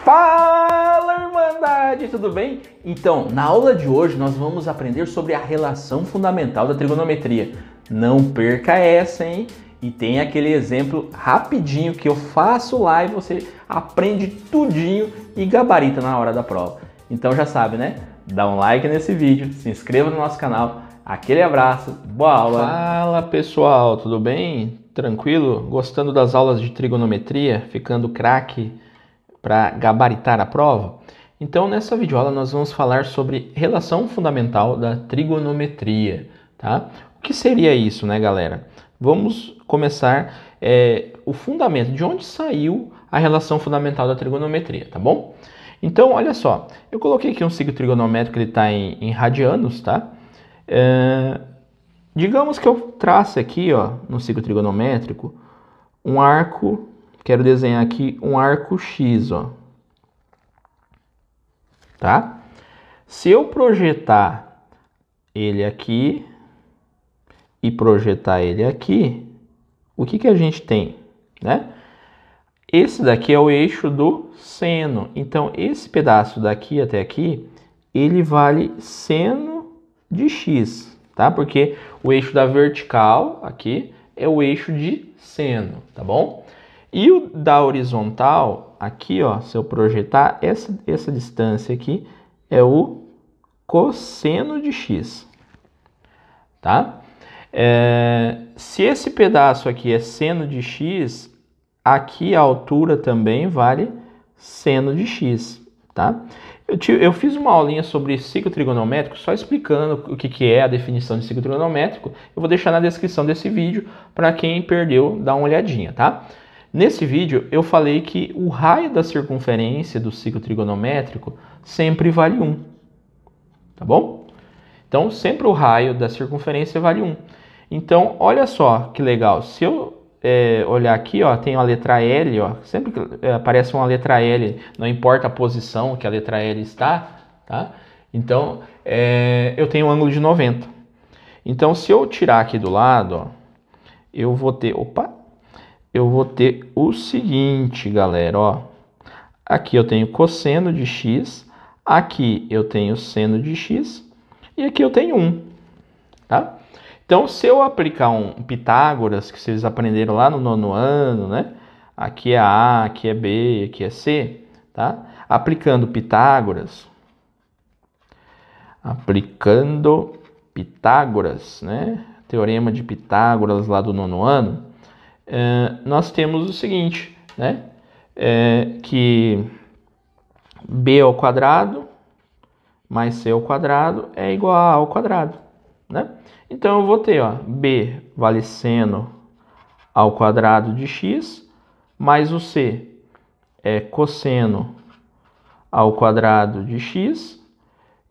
Fala, Irmandade, tudo bem? Então, na aula de hoje nós vamos aprender sobre a relação fundamental da trigonometria. Não perca essa, hein? E tem aquele exemplo rapidinho que eu faço lá e você aprende tudinho e gabarita na hora da prova. Então já sabe, né? Dá um like nesse vídeo, se inscreva no nosso canal. Aquele abraço, boa aula! Fala pessoal, tudo bem? Tranquilo? Gostando das aulas de trigonometria? Ficando craque para gabaritar a prova? Então nessa videoaula nós vamos falar sobre relação fundamental da trigonometria, tá? O que seria isso, né, galera? Vamos começar o fundamento, de onde saiu a relação fundamental da trigonometria, tá bom? Então, olha só, eu coloquei aqui um signo trigonométrico, ele está em radianos, tá? Digamos que eu trace aqui, ó, no signo trigonométrico, um arco, quero desenhar aqui um arco X, ó. Tá? Se eu projetar ele aqui e projetar ele aqui, o que a gente tem, né? Esse daqui é o eixo do seno. Então, esse pedaço daqui até aqui, ele vale seno de x, tá? Porque o eixo da vertical aqui é o eixo de seno, tá bom? E o da horizontal, aqui, ó, se eu projetar essa distância aqui, é o cosseno de x, tá? Se esse pedaço aqui é seno de x, aqui a altura também vale seno de x, tá? Eu fiz uma aulinha sobre ciclo trigonométrico, só explicando o que é a definição de ciclo trigonométrico. Eu vou deixar na descrição desse vídeo para quem perdeu, dar uma olhadinha, tá? Nesse vídeo eu falei que o raio da circunferência do ciclo trigonométrico sempre vale 1, tá bom? Então sempre o raio da circunferência vale 1. Então olha só que legal, se eu olhar aqui, ó, tem a letra L, ó, sempre que aparece uma letra L, não importa a posição que a letra L está, tá? Então eu tenho um ângulo de 90. Então se eu tirar aqui do lado, ó, eu vou ter o seguinte, galera, ó. Aqui eu tenho cosseno de x, aqui eu tenho seno de x e aqui eu tenho 1, tá? Então, se eu aplicar um Pitágoras, que vocês aprenderam lá no 9º ano, né? Aqui é A, aqui é B, aqui é C, tá? Aplicando Pitágoras, né? Teorema de Pitágoras lá do 9º ano, nós temos o seguinte, né? Que b ao quadrado mais c ao quadrado é igual a ao quadrado, né? Então eu vou ter, ó, b vale seno ao quadrado de x, mais o c é cosseno ao quadrado de x,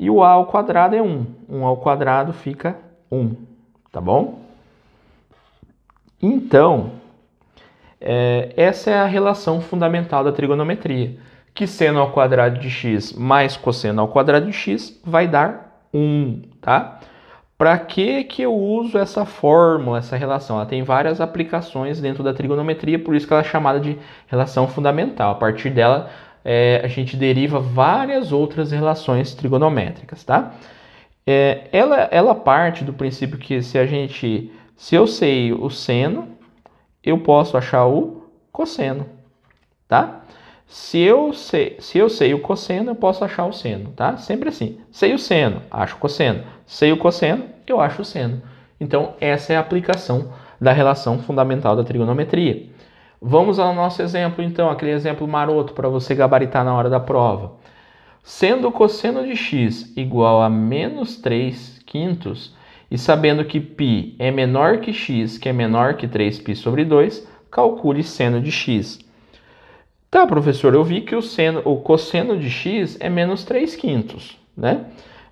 e o a ao quadrado é 1. 1 ao quadrado fica 1, tá bom? Então, essa é a relação fundamental da trigonometria, que seno ao quadrado de x mais cosseno ao quadrado de x vai dar 1, tá? Para que eu uso essa fórmula, essa relação? Ela tem várias aplicações dentro da trigonometria, por isso que ela é chamada de relação fundamental. A partir dela, a gente deriva várias outras relações trigonométricas, tá? Ela parte do princípio que se eu sei o seno, eu posso achar o cosseno, tá? Se eu sei o cosseno, eu posso achar o seno, tá? Sempre assim. Sei o seno, acho o cosseno. Sei o cosseno, eu acho o seno. Então, essa é a aplicação da relação fundamental da trigonometria. Vamos ao nosso exemplo, então, aquele exemplo maroto para você gabaritar na hora da prova. Sendo o cosseno de x igual a menos 3/5, e sabendo que π é menor que x, que é menor que 3π sobre 2, calcule seno de x. Tá, professor, eu vi que o cosseno de x é menos 3/5, né?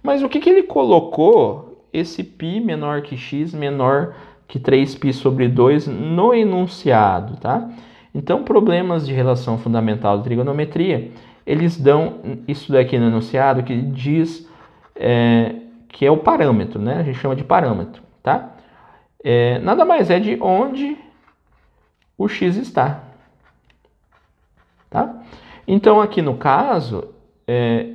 Mas o que ele colocou esse π menor que x menor que 3π sobre 2 no enunciado, tá? Então, problemas de relação fundamental de trigonometria, eles dão isso daqui no enunciado que diz que é o parâmetro, né? A gente chama de parâmetro, tá? Nada mais é de onde o x está. Tá? Então, aqui no caso,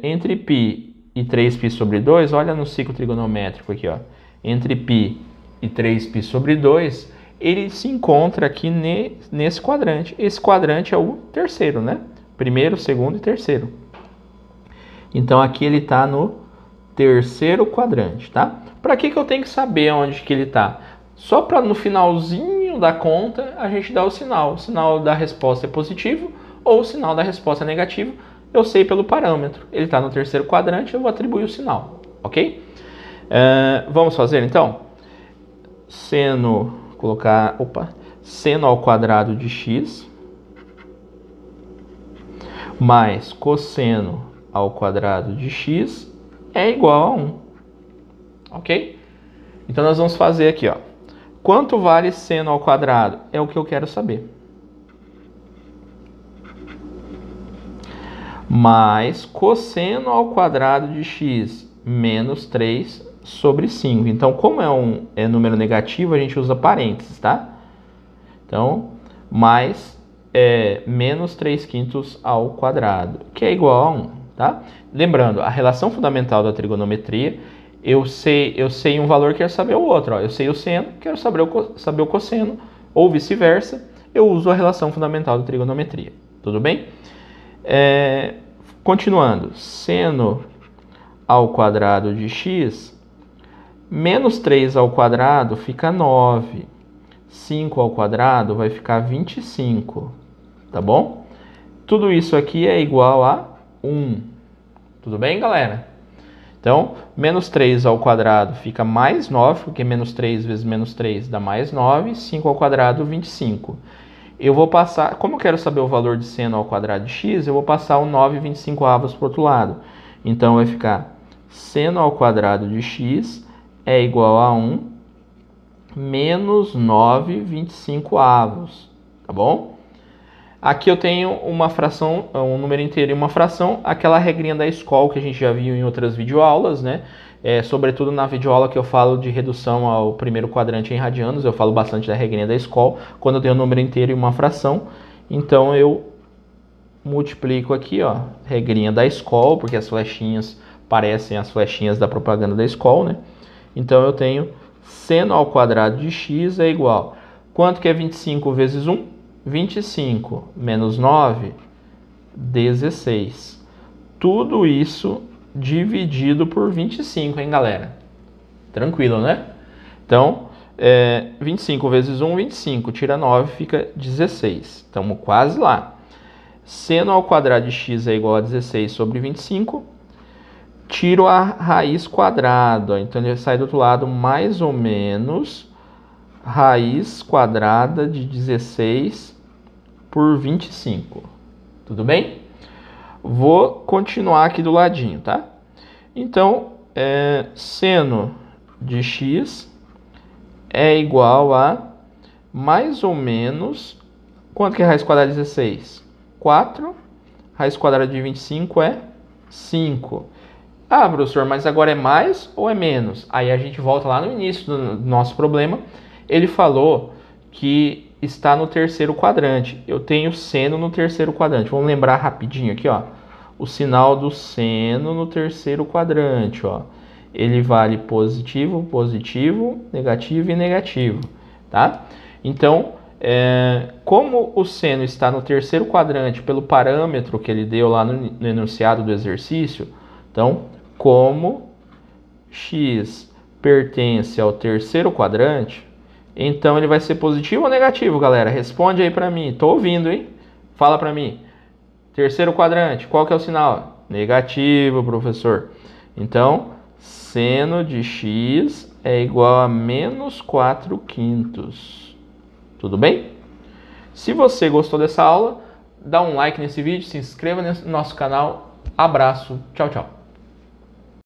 entre π e 3π sobre 2, olha no ciclo trigonométrico aqui, ó. Entre π e 3π sobre 2, ele se encontra aqui nesse quadrante. Esse quadrante é o terceiro, né? Primeiro, segundo e terceiro. Então, aqui ele está no terceiro quadrante, tá? Para que eu tenho que saber onde que ele está? Só para no finalzinho da conta a gente dar o sinal. O sinal da resposta é positivo ou o sinal da resposta é negativo. Eu sei pelo parâmetro. Ele está no terceiro quadrante, eu vou atribuir o sinal, ok? Vamos fazer então? Seno ao quadrado de x mais cosseno ao quadrado de x é igual a 1, ok? Então nós vamos fazer aqui, ó. Quanto vale seno ao quadrado? É o que eu quero saber. Mais cosseno ao quadrado de x menos 3 sobre 5. Então, como é número negativo, a gente usa parênteses, tá? Então, mais menos 3/5 ao quadrado, que é igual a 1, tá? Lembrando, a relação fundamental da trigonometria, eu sei um valor, quero saber o outro. Ó. Eu sei o seno, quero saber o cosseno, ou vice-versa. Eu uso a relação fundamental da trigonometria. Tudo bem? Continuando, seno ao quadrado de x, menos 3 ao quadrado fica 9. 5 ao quadrado vai ficar 25. Tá bom? Tudo isso aqui é igual a 1. Tudo bem, galera? Então, menos 3 ao quadrado fica mais 9, porque menos 3 vezes menos 3 dá mais 9. 5 ao quadrado, 25. Eu vou passar, como eu quero saber o valor de seno ao quadrado de x, eu vou passar o 9/25 para o outro lado. Então, vai ficar seno ao quadrado de x é igual a 1 menos 9/25, tá bom? Aqui eu tenho uma fração, um número inteiro e uma fração, aquela regrinha da escola que a gente já viu em outras videoaulas, né? Sobretudo na videoaula que eu falo de redução ao primeiro quadrante em radianos, eu falo bastante da regrinha da escola, quando eu tenho um número inteiro e uma fração, então eu multiplico aqui, ó, regrinha da escola, porque as flechinhas parecem as flechinhas da propaganda da escola, né? Então eu tenho seno ao quadrado de x é igual, quanto que é 25 vezes 1? 25 menos 9, 16. Tudo isso dividido por 25, hein, galera? Tranquilo, né? Então, 25 vezes 1, 25. Tira 9, fica 16. Estamos quase lá. Seno ao quadrado de x é igual a 16 sobre 25. Tiro a raiz quadrada. Então, ele sai do outro lado mais ou menos raiz quadrada de 16 por 25. Tudo bem? Vou continuar aqui do ladinho, tá? Então, seno de x é igual a mais ou menos... Quanto que é raiz quadrada de 16? 4. Raiz quadrada de 25 é 5. Ah, professor, mas agora é mais ou é menos? Aí a gente volta lá no início do nosso problema. Ele falou que está no terceiro quadrante. Eu tenho seno no terceiro quadrante. Vamos lembrar rapidinho aqui, ó. O sinal do seno no terceiro quadrante, ó. Ele vale positivo, positivo, negativo e negativo, tá? Então, como o seno está no terceiro quadrante pelo parâmetro que ele deu lá no enunciado do exercício, então, como x pertence ao terceiro quadrante, então ele vai ser positivo ou negativo, galera? Responde aí pra mim. Tô ouvindo, hein? Fala pra mim. Terceiro quadrante, qual que é o sinal? Negativo, professor. Então, seno de x é igual a menos 4/5. Tudo bem? Se você gostou dessa aula, dá um like nesse vídeo, se inscreva no nosso canal. Abraço, tchau, tchau.